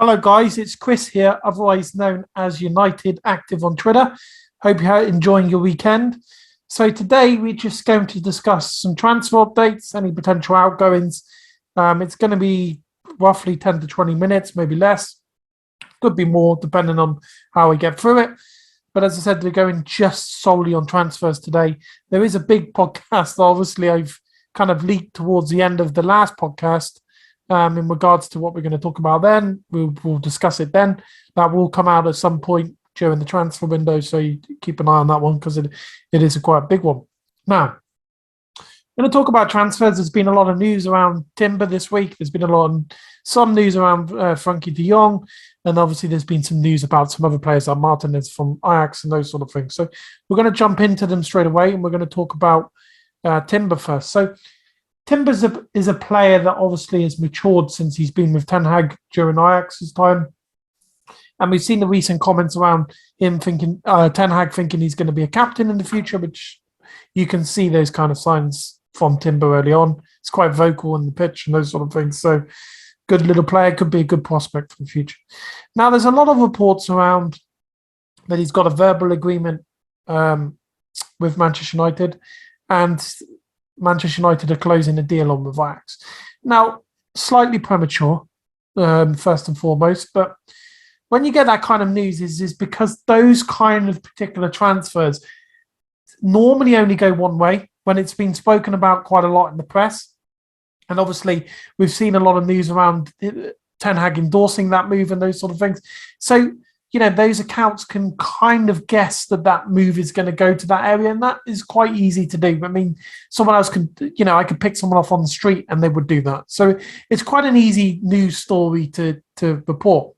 Hello, guys. It's Chris here, otherwise known as UtdActive on Twitter. Hope you're enjoying your weekend. So, today we're just going to discuss some transfer updates, any potential outgoings. It's going to be roughly 10 to 20 minutes, maybe less. Could be more, depending on how we get through it. But as I said, we're going just solely on transfers today. There is a big podcast, obviously, I've kind of leaked towards the end of the last podcast. In regards to what we're going to talk about then. We'll discuss it then. That will come out at some point during the transfer window, so you keep an eye on that one because it is a quite big one. Now, I'm going to talk about transfers. There's been a lot of news around Timber this week. There's been some news around Frankie de Jong, and obviously there's been some news about some other players like Martinez from Ajax and those sort of things. So we're going to jump into them straight away, and we're going to talk about Timber first. So Timber is a player that obviously has matured since he's been with Ten Hag during Ajax's time. And we've seen the recent comments around him thinking, Ten Hag thinking he's going to be a captain in the future, which you can see those kind of signs from Timber early on. He's quite vocal on the pitch and those sort of things. So good little player, could be a good prospect for the future. Now, there's a lot of reports around that he's got a verbal agreement with Manchester United, and Manchester United are closing a deal on with Ajax. Now, slightly premature, first and foremost, but when you get that kind of news is because those kind of particular transfers normally only go one way when it's been spoken about quite a lot in the press. And obviously, we've seen a lot of news around Ten Hag endorsing that move and those sort of things. So, those accounts can kind of guess that move is going to go to that area, and that is quite easy to do. I mean, someone else can, I could pick someone off on the street and they would do that. So it's quite an easy news story to report.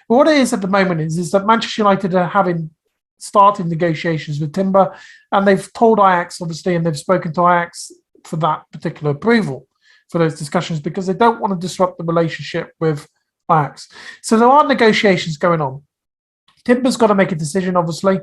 But what it is at the moment is that Manchester United are having started negotiations with Timber, and they've told Ajax, obviously, and they've spoken to Ajax for that particular approval for those discussions because they don't want to disrupt the relationship with Ajax. So there are negotiations going on. Timber's got to make a decision, obviously.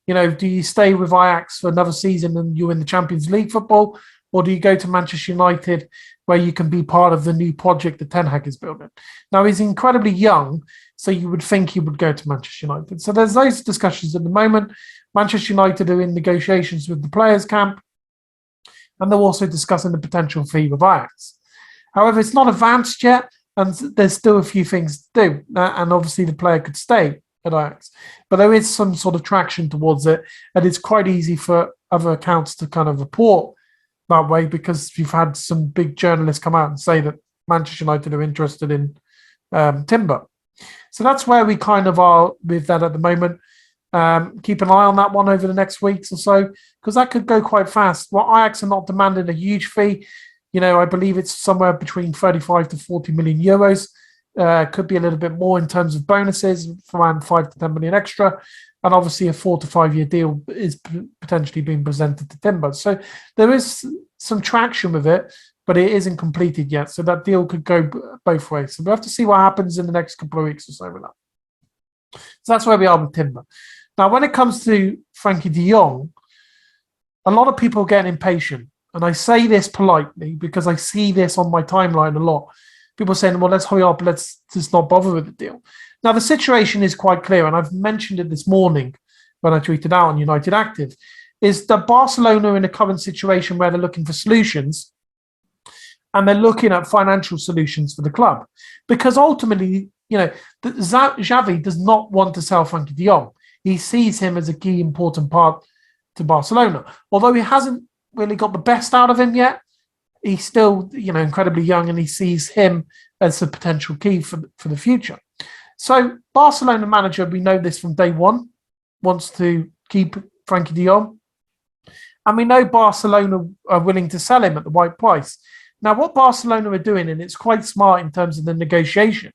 Do you stay with Ajax for another season and you're in the Champions League football, or do you go to Manchester United where you can be part of the new project that Ten Hag is building? Now, he's incredibly young, so you would think he would go to Manchester United. So there's those discussions at the moment. Manchester United are in negotiations with the players' camp, and they're also discussing the potential fee with Ajax. However, it's not advanced yet, and there's still a few things to do. And obviously, the player could stay at Ajax, but there is some sort of traction towards it, and it's quite easy for other accounts to kind of report that way because you've had some big journalists come out and say that Manchester United are interested in Timber. So that's where we kind of are with that at the moment. Keep an eye on that one over the next weeks or so because that could go quite fast. Well, Ajax are not demanding a huge fee. I believe it's somewhere between 35 to 40 million euros. Could be a little bit more in terms of bonuses, around 5 to 10 million extra, and obviously a 4 to 5 year deal is potentially being presented to Timber. So there is some traction with it, but it isn't completed yet. So that deal could go both ways. So we have to see what happens in the next couple of weeks or so with that. So that's where we are with Timber. Now, when it comes to Frankie de Jong, a lot of people are getting impatient, and I say this politely because I see this on my timeline a lot. People saying, well, let's hurry up, let's just not bother with the deal. Now, the situation is quite clear, and I've mentioned it this morning when I tweeted out on UtdActive, is that Barcelona are in a current situation where they're looking for solutions, and they're looking at financial solutions for the club. Because ultimately, Xavi does not want to sell Frankie de Jong. He sees him as a key important part to Barcelona. Although he hasn't really got the best out of him yet, he's still, incredibly young, and he sees him as a potential key for the future. So Barcelona manager, we know this from day one, wants to keep Frankie de Jong. And we know Barcelona are willing to sell him at the right price. Now, what Barcelona are doing, and it's quite smart in terms of the negotiation,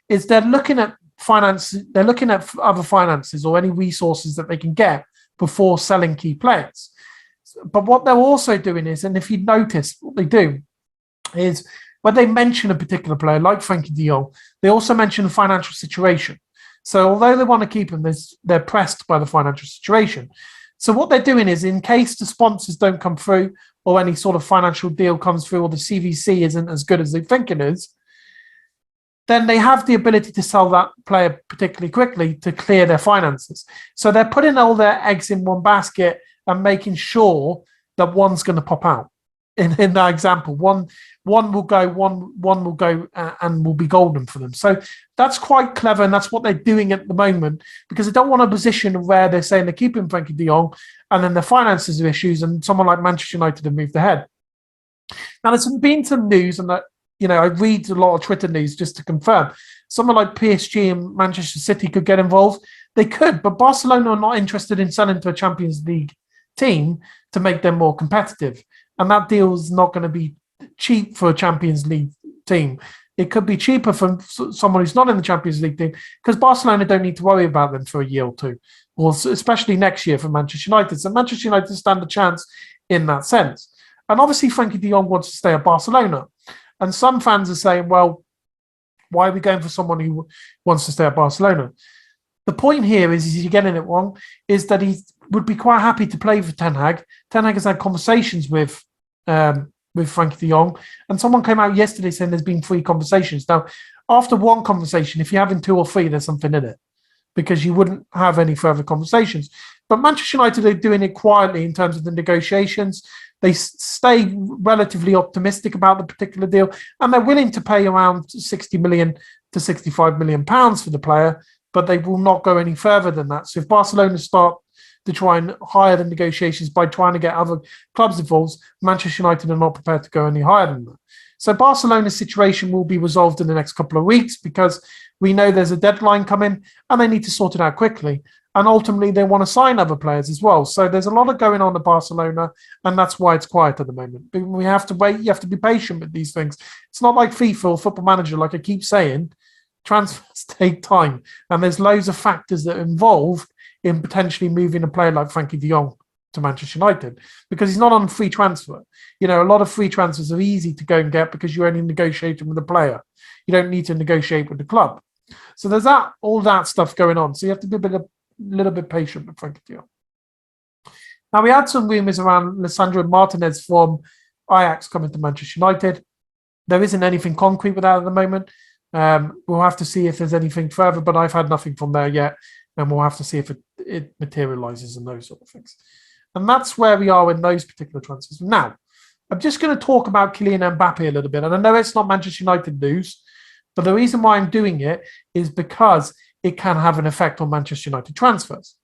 is they're looking at finance. They're looking at other finances or any resources that they can get before selling key players. But what they're also doing is, and if you notice, what they do is when they mention a particular player like Frankie de Jong, they also mention the financial situation. So although they want to keep him, they're pressed by the financial situation. So what they're doing is, in case the sponsors don't come through or any sort of financial deal comes through or the CVC isn't as good as they think it is, then they have the ability to sell that player particularly quickly to clear their finances. So they're putting all their eggs in one basket and making sure that one's going to pop out. In that example, one will go, one will go, and will be golden for them. So that's quite clever, and that's what they're doing at the moment, because they don't want a position where they're saying they're keeping Frankie de Jong, and then the finances are issues, and someone like Manchester United have moved ahead. Now, there's been some news, and that I read a lot of Twitter news just to confirm. Someone like PSG and Manchester City could get involved. They could, but Barcelona are not interested in selling to a Champions League team to make them more competitive. And that deal is not going to be cheap for a Champions League team. It could be cheaper for someone who's not in the Champions League team, because Barcelona don't need to worry about them for a year or two, or especially next year for Manchester United. So Manchester United stand a chance in that sense. And obviously Frankie de Jong wants to stay at Barcelona. And some fans are saying, well, why are we going for someone who wants to stay at Barcelona? The point here is you're getting it wrong, is that he would be quite happy to play for Ten Hag. Ten Hag has had conversations with Frankie de Jong, and someone came out yesterday saying there's been 3 conversations. Now, after one conversation, if you're having 2 or 3, there's something in it, because you wouldn't have any further conversations. But Manchester United are doing it quietly in terms of the negotiations. They stay relatively optimistic about the particular deal, and they're willing to pay around 60 million to 65 million pounds for the player, but they will not go any further than that. So if Barcelona start to try and hire the negotiations by trying to get other clubs involved, Manchester United are not prepared to go any higher than that. So Barcelona's situation will be resolved in the next couple of weeks, because we know there's a deadline coming and they need to sort it out quickly. And ultimately, they want to sign other players as well. So there's a lot of going on at Barcelona, and that's why it's quiet at the moment. But we have to wait. You have to be patient with these things. It's not like FIFA or Football Manager, like I keep saying. Transfers take time, and there's loads of factors that are involved in potentially moving a player like Frankie de Jong to Manchester United, because he's not on free transfer. A lot of free transfers are easy to go and get because you're only negotiating with the player. You don't need to negotiate with the club. So there's all that stuff going on. So you have to be a little bit patient with Frankie de Jong. Now, we had some rumours around Lisandro Martinez from Ajax coming to Manchester United. There isn't anything concrete with that at the moment. We'll have to see if there's anything further, but I've had nothing from there yet, and we'll have to see if it materialises and those sort of things. And that's where we are in those particular transfers. Now, I'm just going to talk about Kylian Mbappe a little bit, and I know it's not Manchester United news, but the reason why I'm doing it is because it can have an effect on Manchester United transfers.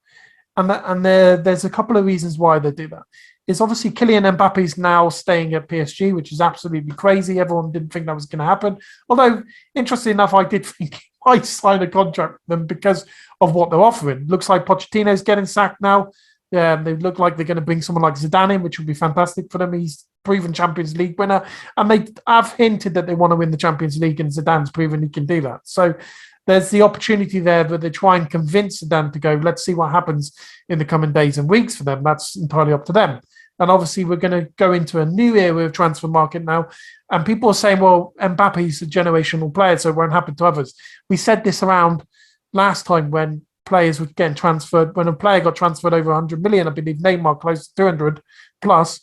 And there's a couple of reasons why they do that. It's obviously Kylian Mbappe is now staying at PSG, which is absolutely crazy. Everyone didn't think that was going to happen. Although, interestingly enough, I did think he might sign a contract with them because of what they're offering. Looks like Pochettino's getting sacked now. They look like they're going to bring someone like Zidane in, which would be fantastic for them. He's proven Champions League winner. And they have hinted that they want to win the Champions League, and Zidane's proven he can do that. So there's the opportunity there that they try and convince Zidane to go, let's see what happens in the coming days and weeks for them. That's entirely up to them. And obviously, we're going to go into a new era of transfer market now. And people are saying, well, Mbappe's a generational player, so it won't happen to others. We said this around last time when players were getting transferred. When a player got transferred over 100 million, I believe Neymar close to 200 plus,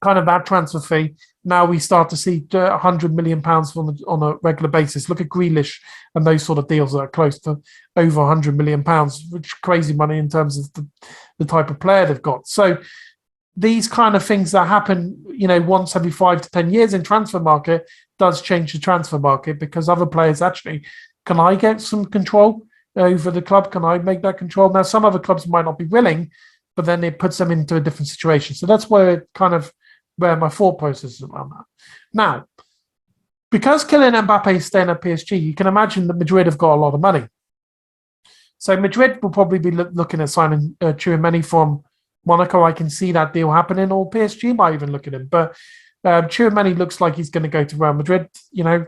kind of that transfer fee. Now we start to see 100 million pounds on a regular basis. Look at Grealish and those sort of deals that are close to over 100 million pounds, which is crazy money in terms of the type of player they've got. So these kind of things that happen, once every 5 to 10 years in transfer market does change the transfer market, because other players actually, can I get some control over the club? Can I make that control? Now, some other clubs might not be willing, but then it puts them into a different situation. So that's where my thought process is around that. Now, because Kylian Mbappe is staying at PSG, you can imagine that Madrid have got a lot of money. So Madrid will probably be looking at signing Tchouaméni from Monaco. I can see that deal happening, or PSG might even look at him. But Tchouaméni looks like he's going to go to Real Madrid,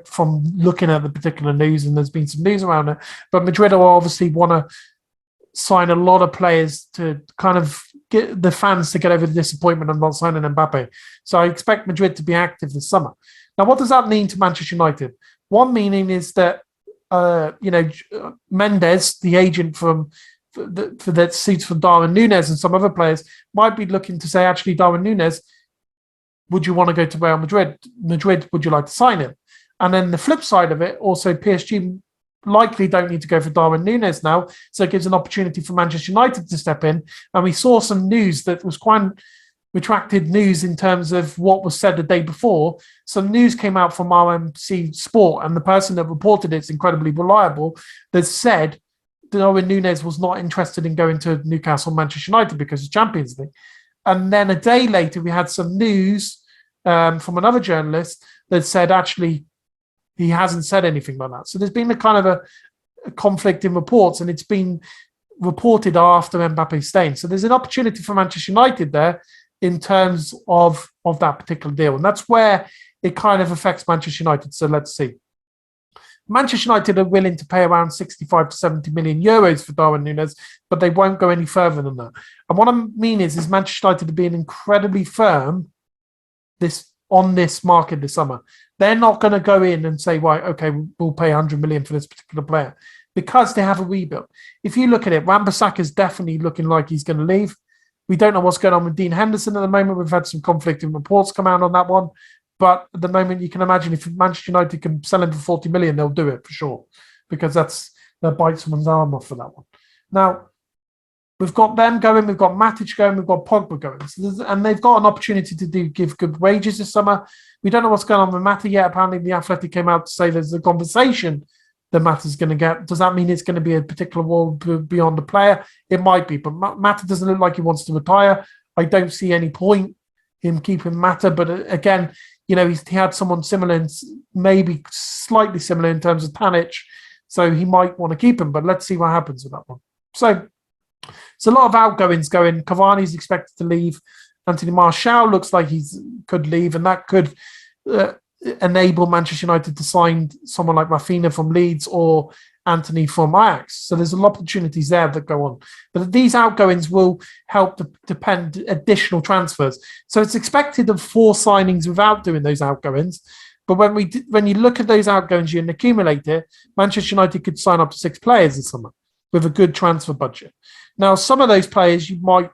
from looking at the particular news, and there's been some news around it. But Madrid will obviously want to sign a lot of players to kind of get the fans to get over the disappointment of not signing Mbappe. So I expect Madrid to be active this summer. Now, what does that mean to Manchester United? One meaning is that, Mendes, the agent for that suits for Darwin Nunez and some other players, might be looking to say, actually, Darwin Nunez, would you want to go to Real Madrid? Madrid, would you like to sign him? And then the flip side of it, also PSG likely don't need to go for Darwin Nunez now, so it gives an opportunity for Manchester United to step in. And we saw some news that was quite retracted news in terms of what was said the day before. Some news came out from RMC Sport, and the person that reported it's incredibly reliable, that said Darwin Nunez was not interested in going to Newcastle Manchester United because of Champions League. And then a day later, we had some news from another journalist that said actually he hasn't said anything like that. So there's been a kind of a conflict in reports, and it's been reported after Mbappe staying. So there's an opportunity for Manchester United there in terms of that particular deal. And that's where it kind of affects Manchester United. So let's see. Manchester United are willing to pay around 65 to 70 million euros for Darwin Nunez, but they won't go any further than that. And what I mean is Manchester United are being incredibly firm on this market this summer. They're not going to go in and say, right, okay, we'll pay 100 million for this particular player, because they have a rebuild. If you look at it, Wan-Bissaka is definitely looking like he's going to leave. We don't know what's going on with Dean Henderson at the moment. We've had some conflicting reports come out on that one. But at the moment, you can imagine if Manchester United can sell him for 40 million, they'll do it for sure, because they'll bite someone's arm off for that one. Now, we've got them going, we've got Matic going, we've got Pogba going. And they've got an opportunity to give good wages this summer. We don't know what's going on with Mata yet. Apparently, the Athletic came out to say there's a conversation that Mata's going to get. Does that mean it's going to be a particular wall beyond the player? It might be, but Mata doesn't look like he wants to retire. I don't see any point in keeping Mata, but again, he had someone similar, maybe slightly similar in terms of Tanic, so he might want to keep him, but let's see what happens with that one. So it's a lot of outgoings going. Cavani's expected to leave. Anthony Martial looks like he could leave, and that could enable Manchester United to sign someone like Rafinha from Leeds or Anthony from Ajax. So there's a lot of opportunities there that go on. But these outgoings will help to depend additional transfers. So it's expected of 4 signings without doing those outgoings. But when you look at those outgoings, you accumulate it, Manchester United could sign up to 6 players this summer with a good transfer budget. Now, some of those players won't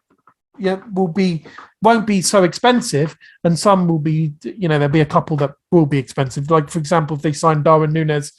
be so expensive, and some will be, there'll be a couple that will be expensive. Like, for example, if they sign Darwin Nunez,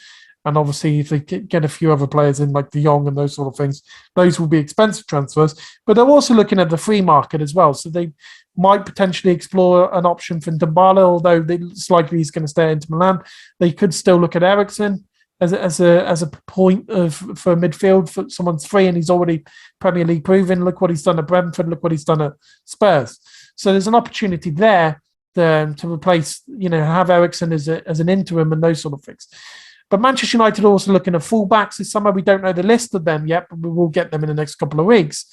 and obviously if they get a few other players in, like De Jong and those sort of things, those will be expensive transfers. But they're also looking at the free market as well. So they might potentially explore an option for Dembele, although it's likely he's going to stay into Milan. They could still look at Eriksen as a point for midfield. For someone's free and he's already Premier League proven. Look what he's done at Brentford. Look what he's done at Spurs. So there's an opportunity there to replace, have Eriksen as an interim and those sort of things. But Manchester United are also looking at fullbacks this summer. We don't know the list of them yet, but we will get them in the next couple of weeks.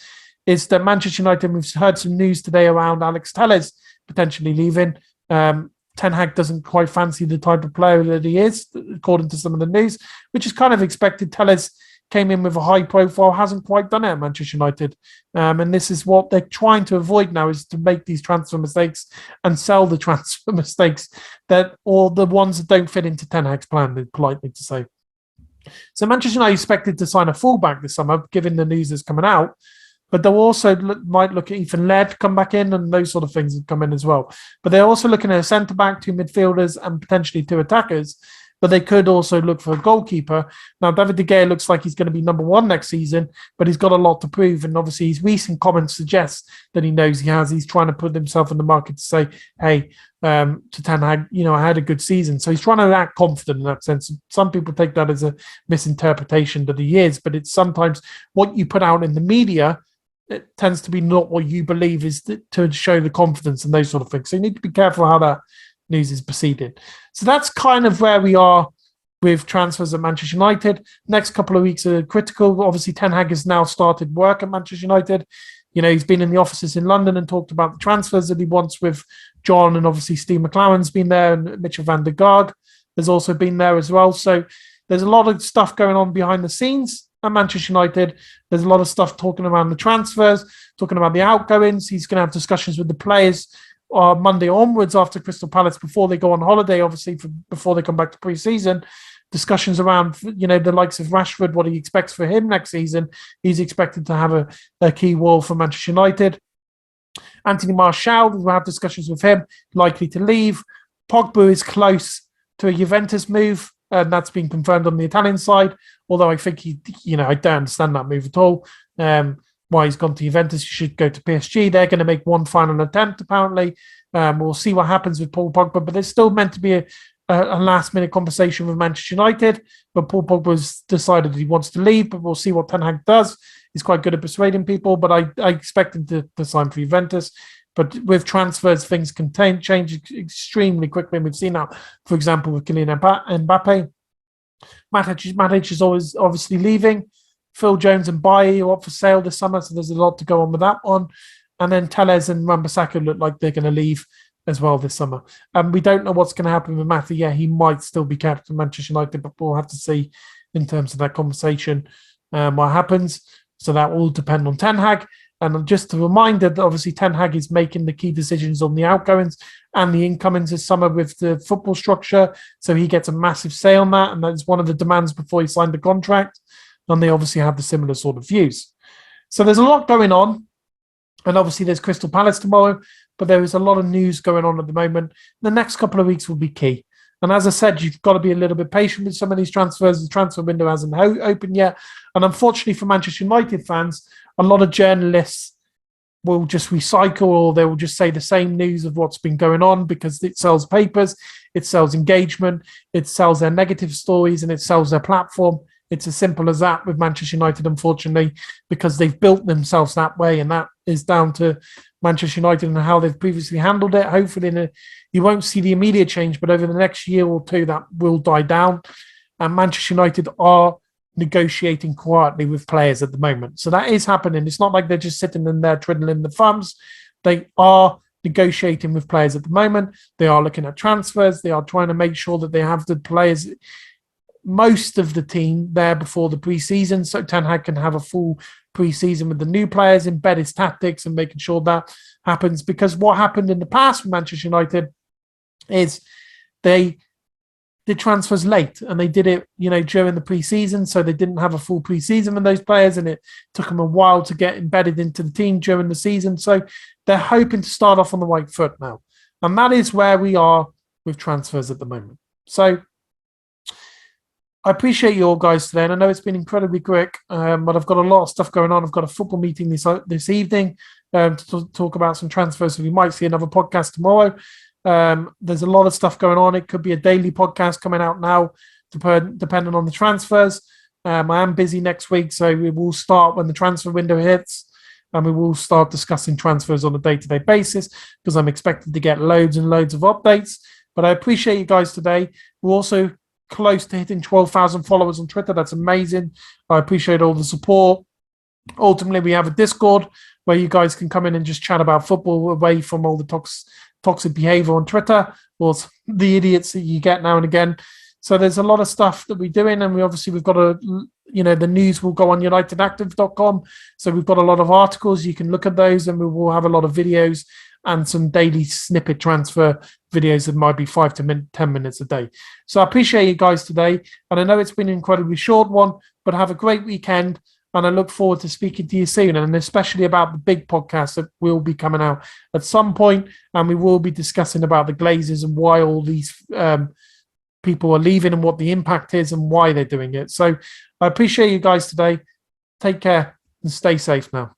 Is that Manchester United, we've heard some news today around Alex Telles potentially leaving. Ten Hag doesn't quite fancy the type of player that he is, according to some of the news, which is kind of expected. Telles came in with a high profile, hasn't quite done it at Manchester United. And this is what they're trying to avoid now, is to make these transfer mistakes and sell the transfer mistakes or the ones that don't fit into Ten Hag's plan, politely to say. So Manchester United expected to sign a fullback this summer, given the news that's coming out. But they'll also might look at Ethan Laird come back in, and those sort of things have come in as well. But they're also looking at a centre-back, 2 midfielders, and potentially 2 attackers. But they could also look for a goalkeeper. Now, David De Gea looks like he's going to be number 1 next season, but he's got a lot to prove. And obviously, his recent comments suggest that he knows he has. He's trying to put himself in the market to say, hey, to Ten Hag, I had a good season. So he's trying to act confident in that sense. Some people take that as a misinterpretation that he is, but it's sometimes what you put out in the media, it tends to be not what you believe is to show the confidence and those sort of things. So you need to be careful how that news is proceeded. So that's kind of where we are with transfers at Manchester United. Next couple of weeks are critical. Obviously, Ten Hag has now started work at Manchester United. He's been in the offices in London and talked about the transfers that he wants with John, and obviously Steve McLaren's been there, and Mitchell van der Gaag has also been there as well. So there's a lot of stuff going on behind the scenes at Manchester United. There's a lot of stuff talking around the transfers, talking about the outgoings. He's going to have discussions with the players Monday onwards after Crystal Palace, before they go on holiday, obviously, before they come back to pre-season. Discussions around, the likes of Rashford, what he expects for him next season. He's expected to have a key role for Manchester United. Anthony Martial, we'll have discussions with him, likely to leave. Pogba is close to a Juventus move, and that's been confirmed on the Italian side. Although I think I don't understand that move at all. Why he's gone to Juventus, he should go to PSG. They're going to make one final attempt, apparently. We'll see what happens with Paul Pogba, but there's still meant to be a last-minute conversation with Manchester United, but Paul Pogba's decided he wants to leave, but we'll see what Ten Hag does. He's quite good at persuading people, but I expect him to sign for Juventus. But with transfers, things can change extremely quickly, and we've seen that, for example, with Kylian Mbappe. Matic is always obviously leaving. Phil Jones and Bailly are up for sale this summer, so there's a lot to go on with that one. And then Telles and Wan-Bissaka look like they're going to leave as well this summer. We don't know what's going to happen with Mata. Yeah, he might still be kept at Manchester United, but we'll have to see in terms of that conversation what happens. So that will depend on Ten Hag. And just a reminder that obviously Ten Hag is making the key decisions on the outgoings and the incomings this summer with the football structure. So he gets a massive say on that. And that's one of the demands before he signed the contract. And they obviously have the similar sort of views. So there's a lot going on. And obviously there's Crystal Palace tomorrow. But there is a lot of news going on at the moment. The next couple of weeks will be key. And as I said, you've got to be a little bit patient with some of these transfers. The transfer window hasn't opened yet. And unfortunately for Manchester United fans, a lot of journalists will just recycle, or they will just say the same news of what's been going on because it sells papers, it sells engagement, it sells their negative stories, and it sells their platform. It's as simple as that with Manchester United, unfortunately, because they've built themselves that way, and that is down to Manchester United and how they've previously handled it. Hopefully, you won't see the immediate change, but over the next year or two, that will die down. And Manchester United are negotiating quietly with players at the moment. So that is happening. It's not like they're just sitting in there twiddling the thumbs. They are negotiating with players at the moment. They are looking at transfers. They are trying to make sure that they have the players, most of the team, there before the pre-season, so Ten Hag can have a full pre-season with the new players, embed his tactics and making sure that happens. Because what happened in the past with Manchester United is they did transfers late, and they did it, during the pre-season, so they didn't have a full pre-season with those players, and it took them a while to get embedded into the team during the season. So they're hoping to start off on the right foot now, and that is where we are with transfers at the moment. So I appreciate you all guys today, and I know it's been incredibly quick, but I've got a lot of stuff going on. I've got a football meeting this evening to talk about some transfers, so we might see another podcast tomorrow. There's a lot of stuff going on. It could be a daily podcast coming out now, depending on the transfers. I am busy next week, so we will start when the transfer window hits, and we will start discussing transfers on a day-to-day basis because I'm expected to get loads and loads of updates. But I appreciate you guys today. We're also close to hitting 12,000 followers on Twitter. That's amazing. I appreciate all the support. Ultimately, we have a Discord where you guys can come in and just chat about football away from all the toxic behavior on Twitter or the idiots that you get now and again. So there's a lot of stuff that we're doing, and we've got the news will go on UtdActive.com. So we've got a lot of articles. You can look at those, and we will have a lot of videos and some daily snippet transfer videos that might be 5 to 10 minutes a day. So I appreciate you guys today. And I know it's been an incredibly short one, but have a great weekend. And I look forward to speaking to you soon, and especially about the big podcast that will be coming out at some point. And we will be discussing about the Glazers and why all these people are leaving and what the impact is and why they're doing it. So I appreciate you guys today. Take care and stay safe now.